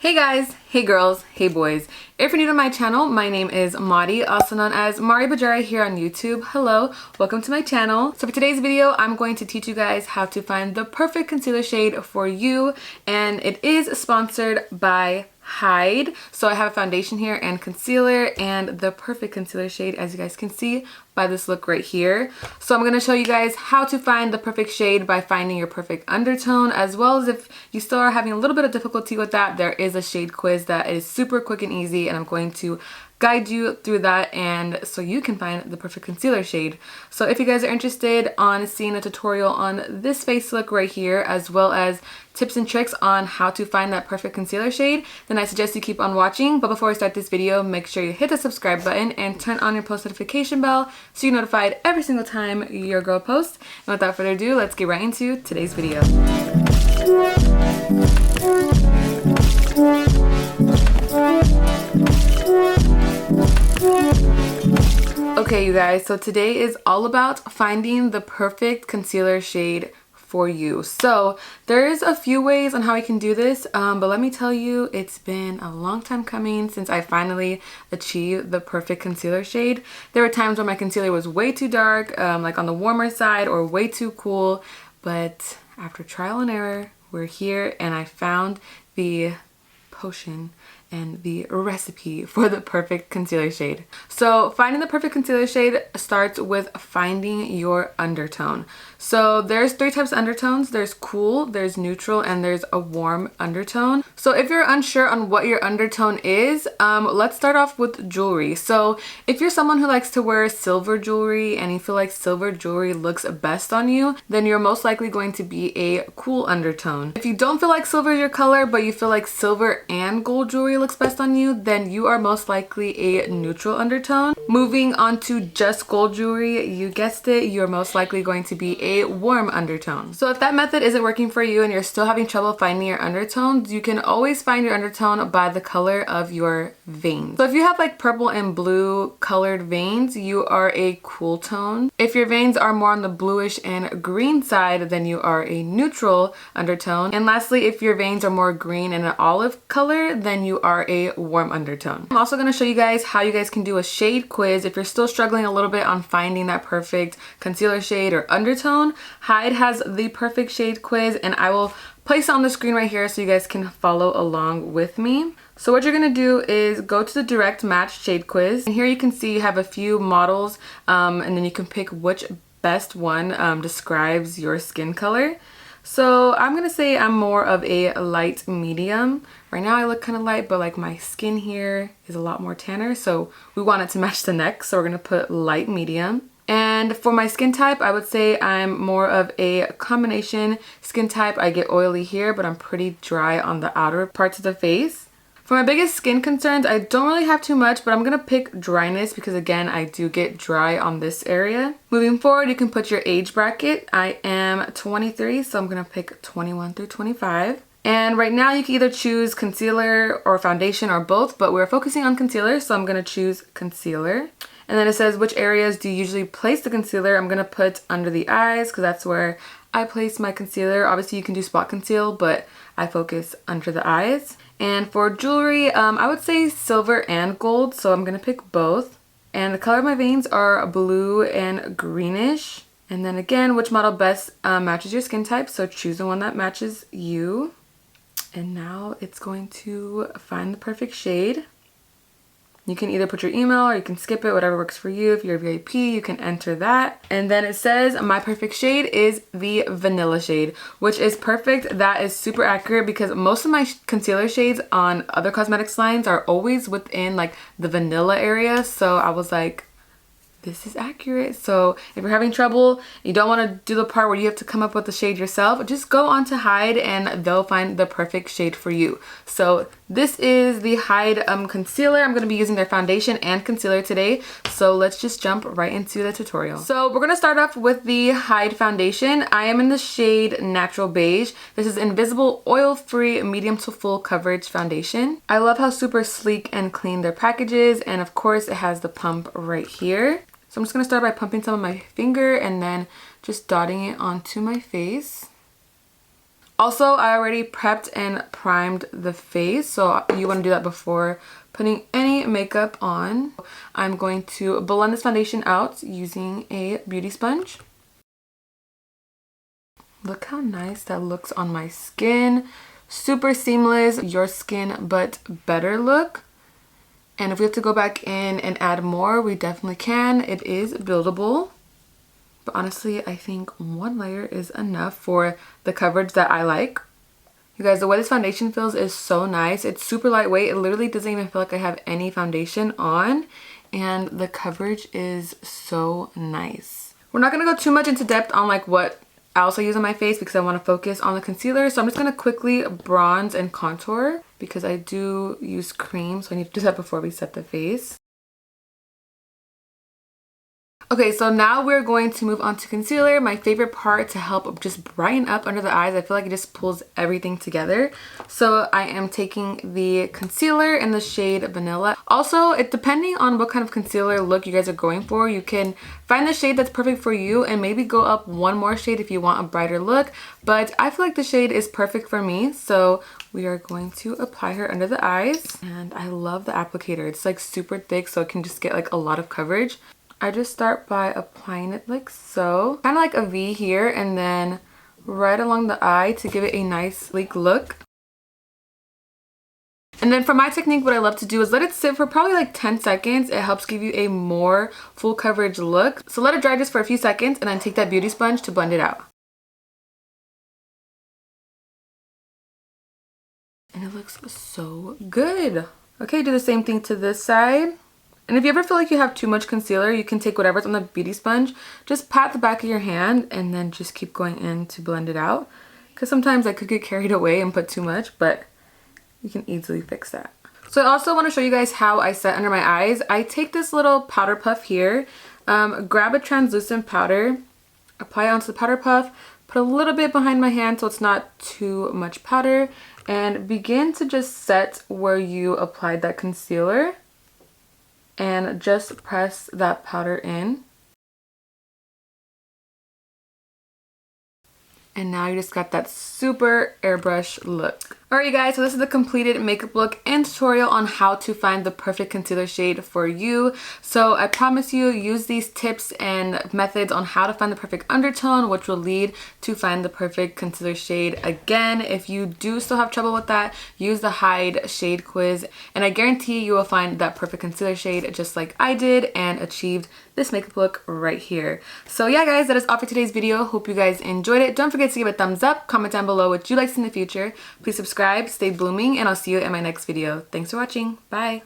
Hey guys, hey girls, hey boys. If you're new to my channel, my name is Mari, also known as Mari Bajari here on YouTube. Hello, welcome to my channel. So for today's video, I'm going to teach you guys how to find the perfect concealer shade for you, and it is sponsored by Hide. So I have a foundation here and concealer and the perfect concealer shade, as you guys can see by this look right here. So I'm going to show you guys how to find the perfect shade by finding your perfect undertone, as well as if you still are having a little bit of difficulty with that, there is a shade quiz that is super quick and easy, and I'm going to guide you through that and so you can find the perfect concealer shade. So if you guys are interested on seeing a tutorial on this face look right here, as well as tips and tricks on how to find that perfect concealer shade, then I suggest you keep on watching. But before we start this video, make sure you hit the subscribe button and turn on your post notification bell so you're notified every single time your girl posts. And without further ado, let's get right into today's video. Okay, you guys, so today is all about finding the perfect concealer shade for you. So there's a few ways on how I can do this, but let me tell you, it's been a long time coming since I finally achieved the perfect concealer shade. There were times where my concealer was way too dark, like on the warmer side, or way too cool, but after trial and error, we're here and I found the potion and the recipe for the perfect concealer shade. So finding the perfect concealer shade starts with finding your undertone. So there's three types of undertones. There's cool, there's neutral, and there's a warm undertone. So if you're unsure on what your undertone is, let's start off with jewelry. So if you're someone who likes to wear silver jewelry and you feel like silver jewelry looks best on you, then you're most likely going to be a cool undertone. If you don't feel like silver is your color, but you feel like silver and gold jewelry looks best on you, then you are most likely a neutral undertone. Moving on to just gold jewelry, you guessed it, you're most likely going to be a warm undertone. So if that method isn't working for you and you're still having trouble finding your undertones, you can always find your undertone by the color of your veins. So if you have like purple and blue colored veins, you are a cool tone. If your veins are more on the bluish and green side, then you are a neutral undertone. And lastly, if your veins are more green and an olive color, then you are a warm undertone. I'm also going to show you guys how you guys can do a shade quiz if you're still struggling a little bit on finding that perfect concealer shade or undertone. Hide has the perfect shade quiz, and I will place it on the screen right here so you guys can follow along with me. So what you're going to do is go to the direct match shade quiz, and here you can see you have a few models, and then you can pick which best one describes your skin color. So I'm going to say I'm more of a light medium. Right now I look kind of light, but like my skin here is a lot more tanner, so we want it to match the neck, so we're going to put light medium. And for my skin type, I would say I'm more of a combination skin type. I get oily here, but I'm pretty dry on the outer parts of the face. For my biggest skin concerns, I don't really have too much, but I'm going to pick dryness because again, I do get dry on this area. Moving forward, you can put your age bracket. I am 23, so I'm going to pick 21 through 25. And right now you can either choose concealer or foundation or both, but we're focusing on concealer, so I'm going to choose concealer. And then it says, which areas do you usually place the concealer? I'm going to put under the eyes because that's where I place my concealer. Obviously you can do spot conceal, but I focus under the eyes. And for jewelry, I would say silver and gold, so I'm going to pick both. And the color of my veins are blue and greenish. And then again, which model best matches your skin type, so choose the one that matches you. And now it's going to find the perfect shade. You can either put your email or you can skip it, whatever works for you. If you're a VIP, you can enter that. And then it says my perfect shade is the vanilla shade, which is perfect. That is super accurate because most of my concealer shades on other cosmetics lines are always within like the vanilla area. So I was like, this is accurate. So if you're having trouble, you don't want to do the part where you have to come up with the shade yourself, just go on to Hide and they'll find the perfect shade for you. So this is the Hide concealer. I'm going to be using their foundation and concealer today. So let's just jump right into the tutorial. So we're going to start off with the Hide foundation. I am in the shade Natural Beige. This is Invisible Oil-Free Medium to Full Coverage Foundation. I love how super sleek and clean their package is, and of course it has the pump right here. So I'm just going to start by pumping some on my finger and then just dotting it onto my face. Also, I already prepped and primed the face, so you want to do that before putting any makeup on. I'm going to blend this foundation out using a beauty sponge. Look how nice that looks on my skin. Super seamless, your skin but better look. And if we have to go back in and add more, we definitely can. It is buildable. But honestly, I think one layer is enough for the coverage that I like. You guys, the way this foundation feels is so nice. It's super lightweight. It literally doesn't even feel like I have any foundation on. And the coverage is so nice. We're not going to go too much into depth on like what else I use on my face because I want to focus on the concealer. So I'm just going to quickly bronze and contour because I do use cream. So I need to do that before we set the face. Okay, so now we're going to move on to concealer, my favorite part to help just brighten up under the eyes. I feel like it just pulls everything together. So I am taking the concealer in the shade Vanilla. Also, depending on what kind of concealer look you guys are going for, you can find the shade that's perfect for you and maybe go up one more shade if you want a brighter look. But I feel like the shade is perfect for me, so we are going to apply her under the eyes. And I love the applicator. It's like super thick, so it can just get like a lot of coverage. I just start by applying it like so, kind of like a V here, and then right along the eye to give it a nice sleek look. And then for my technique, what I love to do is let it sit for probably like 10 seconds. It helps give you a more full coverage look. So let it dry just for a few seconds and then take that beauty sponge to blend it out. And it looks so good. Okay, do the same thing to this side. And if you ever feel like you have too much concealer, you can take whatever's on the beauty sponge, just pat the back of your hand and then just keep going in to blend it out. Because sometimes I could get carried away and put too much, but you can easily fix that. So I also want to show you guys how I set under my eyes. I take this little powder puff here, grab a translucent powder, apply it onto the powder puff, put a little bit behind my hand so it's not too much powder, and begin to just set where you applied that concealer. And just press that powder in. And now you just got that super airbrush look. Alright you guys, so this is the completed makeup look and tutorial on how to find the perfect concealer shade for you. So I promise you, use these tips and methods on how to find the perfect undertone, which will lead to find the perfect concealer shade. Again, if you do still have trouble with that, use the hide shade quiz and I guarantee you will find that perfect concealer shade just like I did and achieved this makeup look right here. So yeah guys, that is all for today's video. Hope you guys enjoyed it. Don't forget to give it a thumbs up, comment down below what you like in the future. Please subscribe, stay blooming, and I'll see you in my next video. Thanks for watching. Bye.